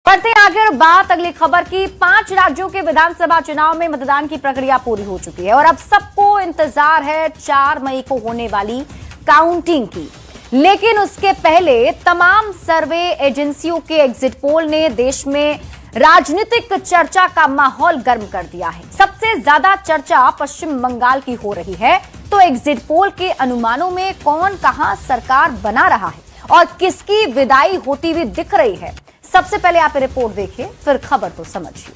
बढ़ते आगे और बात अगली खबर की। 5 राज्यों के विधानसभा चुनाव में मतदान की प्रक्रिया पूरी हो चुकी है और अब सबको इंतजार है 4 मई को होने वाली काउंटिंग की। लेकिन उसके पहले तमाम सर्वे एजेंसियों के एग्जिट पोल ने देश में राजनीतिक चर्चा का माहौल गर्म कर दिया है। सबसे ज्यादा चर्चा पश्चिम बंगाल की हो रही है, तो एग्जिट पोल के अनुमानों में कौन कहां सरकार बना रहा है और किसकी विदाई होती हुई दिख रही है। सबसे पहले आप रिपोर्ट देखिए, फिर खबर तो समझिए।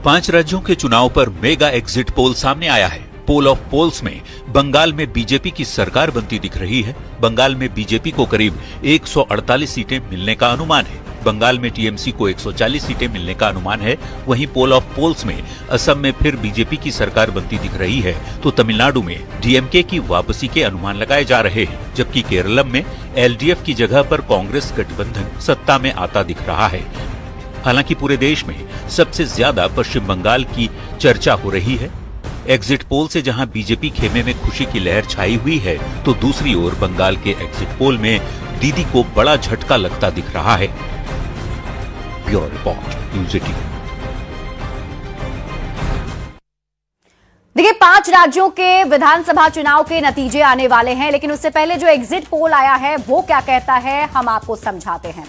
पांच राज्यों के चुनाव पर मेगा एग्जिट पोल सामने आया है। पोल ऑफ पोल्स में बंगाल में बीजेपी की सरकार बनती दिख रही है। बंगाल में बीजेपी को करीब 148 सीटें मिलने का अनुमान है। बंगाल में टीएमसी को 140 सीटें मिलने का अनुमान है। वहीं पोल ऑफ पोल्स में असम में फिर बीजेपी की सरकार बनती दिख रही है, तो तमिलनाडु में डीएमके की वापसी के अनुमान लगाए जा रहे हैं, जबकि केरलम में एलडीएफ की जगह पर कांग्रेस गठबंधन सत्ता में आता दिख रहा है। हालांकि पूरे देश में सबसे ज्यादा पश्चिम बंगाल की चर्चा हो रही है। एग्जिट पोल से जहां बीजेपी खेमे में खुशी की लहर छाई हुई है, तो दूसरी ओर बंगाल के एग्जिट पोल में दीदी को बड़ा झटका लगता दिख रहा है। Bureau report, news 18। देखिए, 5 राज्यों के विधानसभा चुनाव के नतीजे आने वाले हैं, लेकिन उससे पहले जो एग्जिट पोल आया है वो क्या कहता है, हम आपको समझाते हैं।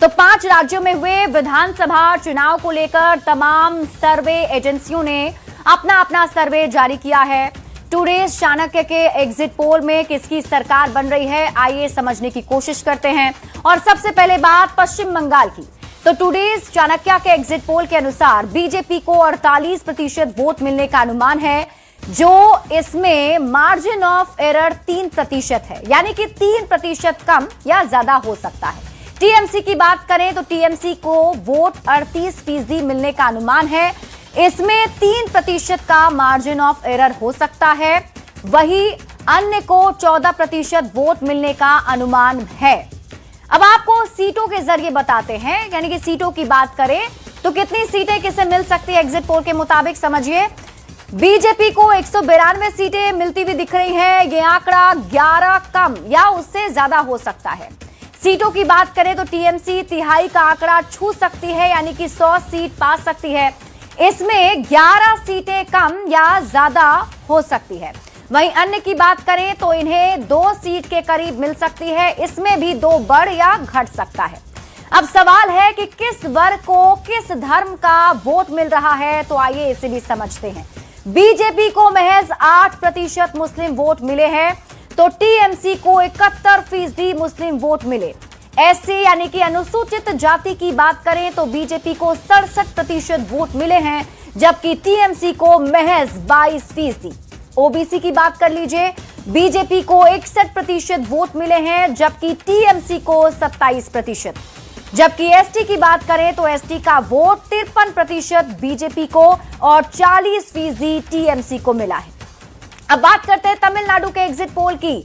तो 5 राज्यों में हुए विधानसभा चुनाव को लेकर तमाम सर्वे एजेंसियों ने अपना अपना सर्वे जारी किया है। टुडेज चाणक्य के एग्जिट पोल में किसकी सरकार बन रही है, आइए समझने की कोशिश करते हैं। और सबसे पहले बात पश्चिम बंगाल की। तो टुडेज चाणक्य के एग्जिट पोल के अनुसार बीजेपी को 48% वोट मिलने का अनुमान है, जो इसमें मार्जिन ऑफ एरर 3% है, यानी कि 3% कम या ज्यादा हो सकता है। टीएमसी की बात करें तो टीएमसी को वोट 38% मिलने का अनुमान है, इसमें 3% का मार्जिन ऑफ एरर हो सकता है। वही अन्य को 14% वोट मिलने का अनुमान है। अब आपको सीटों के जरिए बताते हैं, यानी कि सीटों की बात करें तो कितनी सीटें किसे मिल सकती है एग्जिट पोल के मुताबिक, समझिए। बीजेपी को 192 सीटें मिलती हुई दिख रही है। यह आंकड़ा 11 कम या उससे ज्यादा हो सकता है। सीटों की बात करें तो टीएमसी तिहाई का आंकड़ा छू सकती है, यानी कि 100 सीट पा सकती है। इसमें 11 सीटें कम या ज्यादा हो सकती है। वहीं अन्य की बात करें तो इन्हें 2 सीट के करीब मिल सकती है, इसमें भी 2 बढ़ या घट सकता है। अब सवाल है कि किस वर्ग को किस धर्म का वोट मिल रहा है, तो आइए इसे भी समझते हैं। बीजेपी को महज 8% मुस्लिम वोट मिले हैं, तो टीएमसी को 71% मुस्लिम वोट मिले। एससी यानी कि अनुसूचित जाति की बात करें तो बीजेपी को 67% वोट मिले हैं, जबकि टीएमसी को महज 22%। ओबीसी की बात कर लीजिए, बीजेपी को 61% वोट मिले हैं, जबकि टीएमसी को 27%। जबकि एसटी की बात करें तो एसटी का वोट 53% बीजेपी को और 40% टीएमसी को मिला है। अब बात करते हैं तमिलनाडु के एग्जिट पोल की।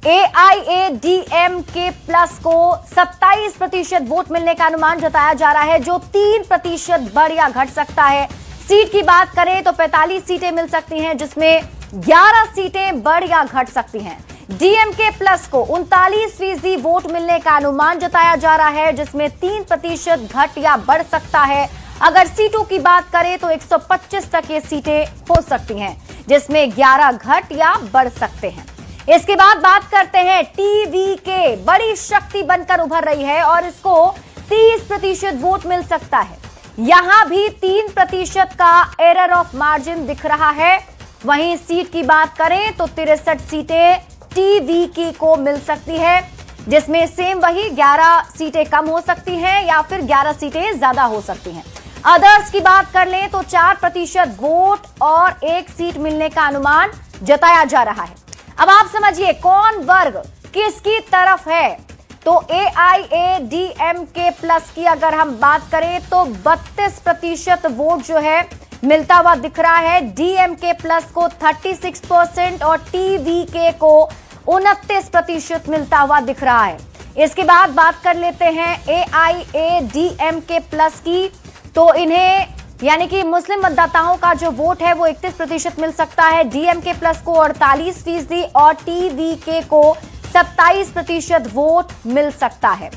एआईएडीएमके प्लस को 27% वोट मिलने का अनुमान जताया जा रहा है, जो 3% बढ़ या घट सकता है। सीट की बात करें तो 45 सीटें मिल सकती हैं, जिसमें 11 सीटें बढ़ या घट सकती हैं। डीएमके प्लस को 39% वोट मिलने का अनुमान जताया जा रहा है, जिसमें 3% घट या बढ़ सकता है। अगर सीटों की बात करें तो 125 तक ये सीटें हो सकती हैं, जिसमें 11 घट या बढ़ सकते हैं। इसके बाद बात करते हैं टीवीके, बड़ी शक्ति बनकर उभर रही है और इसको 30% वोट मिल सकता है। यहां भी 3% का एरर ऑफ मार्जिन दिख रहा है। वहीं सीट की बात करें तो 63 सीटें टीवीके को मिल सकती है, जिसमें सेम वही 11 सीटें कम हो सकती हैं या फिर 11 सीटें ज्यादा हो सकती हैं। अदर्स की बात कर लें तो 4% वोट और 1 सीट मिलने का अनुमान जताया जा रहा है। अब आप समझिए कौन वर्ग किसकी तरफ है। तो एआईएडीएमके प्लस की अगर हम बात करें तो 32% वोट जो है मिलता हुआ दिख रहा है। डीएमके प्लस को 36% और टीवीके को 29% मिलता हुआ दिख रहा है। इसके बाद बात कर लेते हैं एआईएडीएमके प्लस की, तो इन्हें यानी कि मुस्लिम मतदाताओं का जो वोट है वो 31% मिल सकता है, डीएमके प्लस को 48% और टीवीके को 27% वोट मिल सकता है।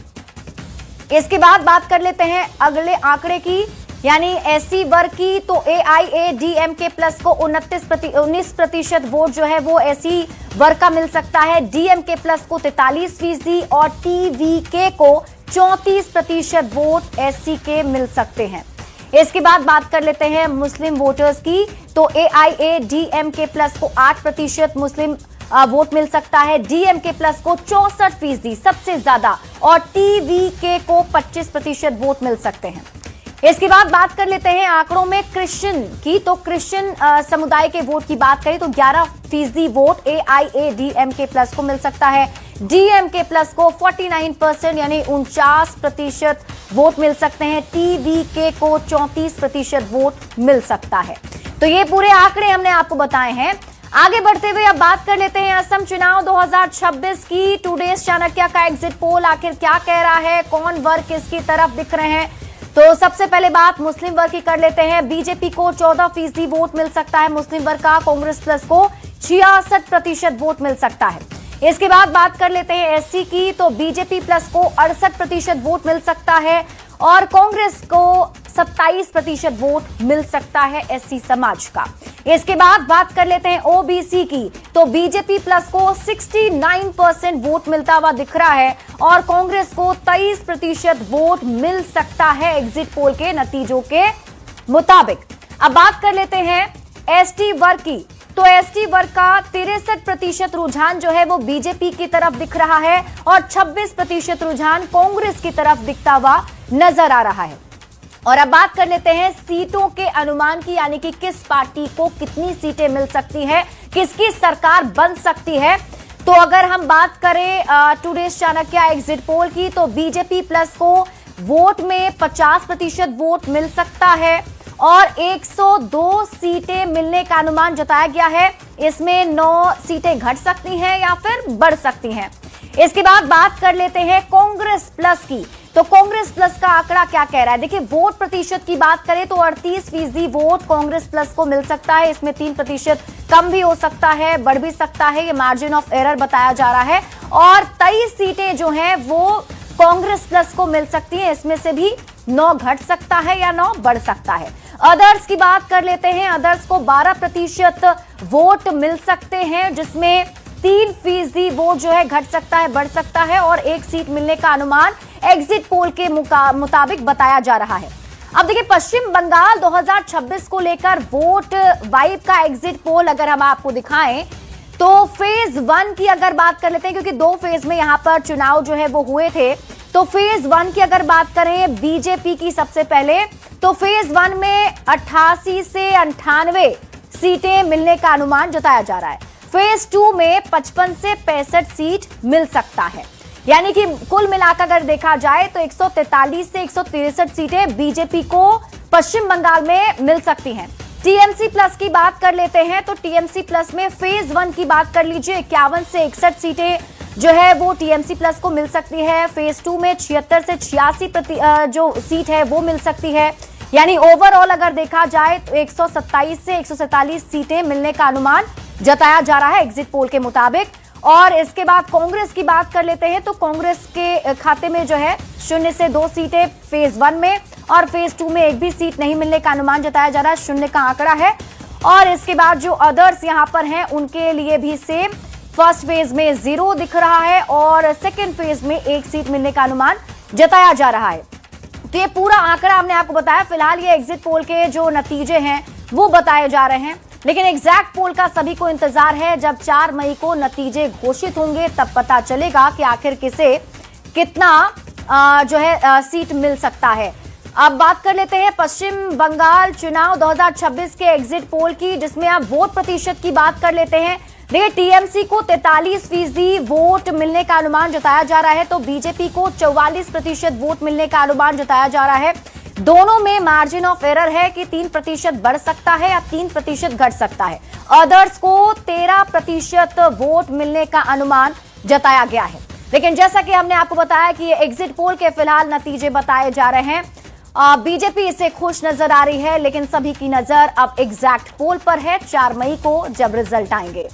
इसके बाद बात कर लेते हैं अगले आंकड़े की, यानी एससी वर्ग की। तो एआईएडीएमके प्लस को 19% वोट जो है वो एससी वर्ग का मिल सकता है, डीएमके प्लस को 43% और टीवीके को 34% वोट एससी के मिल सकते हैं। इसके बाद बात कर लेते हैं मुस्लिम वोटर्स की। तो एआईएडीएमके प्लस को 8% मुस्लिम वोट मिल सकता है, डीएमके प्लस को 64% सबसे ज्यादा और टीवीके को 25% वोट मिल सकते हैं। इसके बाद बात कर लेते हैं आंकड़ों में क्रिश्चियन की। तो क्रिश्चियन समुदाय के वोट की बात करें तो 11% वोट एआईएडीएमके प्लस को मिल सकता है, डीएमके प्लस को 49% यानी 49% वोट मिल सकते हैं, टीवीके को 34% वोट मिल सकता है। तो ये पूरे आंकड़े हमने आपको बताए हैं। आगे बढ़ते हुए अब बात कर लेते हैं असम चुनाव 2026 की। टुडेज चाणक्य का एग्जिट पोल आखिर क्या कह रहा है, कौन वर्ग किसकी तरफ दिख रहे हैं। तो सबसे पहले बात मुस्लिम वर्ग की कर लेते हैं। बीजेपी को 14% वोट मिल सकता है मुस्लिम वर्ग का, कांग्रेस प्लस को 66% वोट मिल सकता है। इसके बाद बात कर लेते हैं एससी की। तो बीजेपी प्लस को 68% वोट मिल सकता है और कांग्रेस को 27% वोट मिल सकता है एससी समाज का। इसके बाद बात कर लेते हैं ओबीसी की। तो बीजेपी प्लस को 69% वोट मिलता हुआ दिख रहा है और कांग्रेस को 23% वोट मिल सकता है एग्जिट पोल के नतीजों के मुताबिक। अब बात कर लेते हैं एसटी वर्ग की। तो एसटी वर्ग का 63% रुझान जो है वो बीजेपी की तरफ दिख रहा है और 26% रुझान कांग्रेस की तरफ दिखता हुआ नजर आ रहा है। और अब बात कर लेते हैं सीटों के अनुमान की, यानी कि किस पार्टी को कितनी सीटें मिल सकती है, किसकी सरकार बन सकती है। तो अगर हम बात करें टुडेज चाणक्य एग्जिट पोल की, तो बीजेपी प्लस को वोट में 50% वोट मिल सकता है और 102 सीटें मिलने का अनुमान जताया गया है। इसमें 9 सीटें घट सकती हैं या फिर बढ़ सकती हैं। इसके बाद बात कर लेते हैं कांग्रेस प्लस की। तो कांग्रेस प्लस का आंकड़ा क्या कह रहा है, देखिए वोट प्रतिशत की बात करें तो 38% वोट कांग्रेस प्लस को मिल सकता है। इसमें 3% कम भी हो सकता है, बढ़ भी सकता है, ये मार्जिन ऑफ एरर बताया जा रहा है। और 23 सीटें जो हैं वो कांग्रेस प्लस को मिल सकती हैं, इसमें से भी 9 घट सकता है या 9 बढ़ सकता है। अदर्स की बात कर लेते हैं। अदर्स को 12% वोट मिल सकते हैं, जिसमें 3% वोट जो है घट सकता है, बढ़ सकता है और 1 सीट मिलने का अनुमान एग्जिट पोल के मुताबिक बताया जा रहा है। अब देखिए पश्चिम बंगाल 2026 को लेकर वोट वाइब का एग्जिट पोल अगर हम आपको दिखाएं तो फेज 1 की अगर बात कर लेते हैं, क्योंकि 2 फेज में यहां पर चुनाव जो है वो हुए थे। तो फेज 1 की अगर बात करें बीजेपी की सबसे पहले, तो फेज 1 में 88 से 98 सीटें मिलने का अनुमान जताया जा रहा है। फेज 2 में 55 से 65 सीट मिल सकता है, यानी कि कुल मिलाकर अगर देखा जाए तो 143 से 163 सीटें बीजेपी को पश्चिम बंगाल में मिल सकती हैं। टीएमसी प्लस की बात कर लेते हैं। तो टीएमसी प्लस में फेज 1 की बात कर लीजिए, 51 से 61 सीटें जो है वो टीएमसी प्लस को मिल सकती है। फेज 2 में 76 से 86 जो सीट है वो मिल सकती है, यानी ओवरऑल अगर देखा जाए तो 127 से 147 सीटें मिलने का अनुमान जताया जा रहा है एग्जिट पोल के मुताबिक। और इसके बाद कांग्रेस की बात कर लेते हैं। तो कांग्रेस के खाते में जो है 0 से 2 सीटें फेज 1 में और फेज 2 में 1 भी सीट नहीं मिलने का अनुमान जताया जा रहा है, 0 का आंकड़ा है। और इसके बाद जो अदर्स यहां पर हैं उनके लिए भी सेम, फर्स्ट फेज में 0 दिख रहा है और सेकेंड फेज में 1 सीट मिलने का अनुमान जताया जा रहा है। तो ये पूरा आंकड़ा हमने आपको बताया। फिलहाल ये एग्जिट पोल के जो नतीजे हैं वो बताए जा रहे हैं, लेकिन एग्जैक्ट पोल का सभी को इंतजार है। जब 4 मई को नतीजे घोषित होंगे तब पता चलेगा कि आखिर किसे कितना जो है सीट मिल सकता है। अब बात कर लेते हैं पश्चिम बंगाल चुनाव 2026 के एग्जिट पोल की, जिसमें आप वोट प्रतिशत की बात कर लेते हैं। देखिए टीएमसी को 43% वोट मिलने का अनुमान जताया जा रहा है, तो बीजेपी को 44% वोट मिलने का अनुमान जताया जा रहा है। दोनों में मार्जिन ऑफ एरर है कि 3% बढ़ सकता है या 3% घट सकता है। अदर्स को 13% वोट मिलने का अनुमान जताया गया है। लेकिन जैसा कि हमने आपको बताया कि ये एग्जिट पोल के फिलहाल नतीजे बताए जा रहे हैं बीजेपी इससे खुश नजर आ रही है, लेकिन सभी की नजर अब एग्जैक्ट पोल पर है 4 मई को, जब रिजल्ट आएंगे।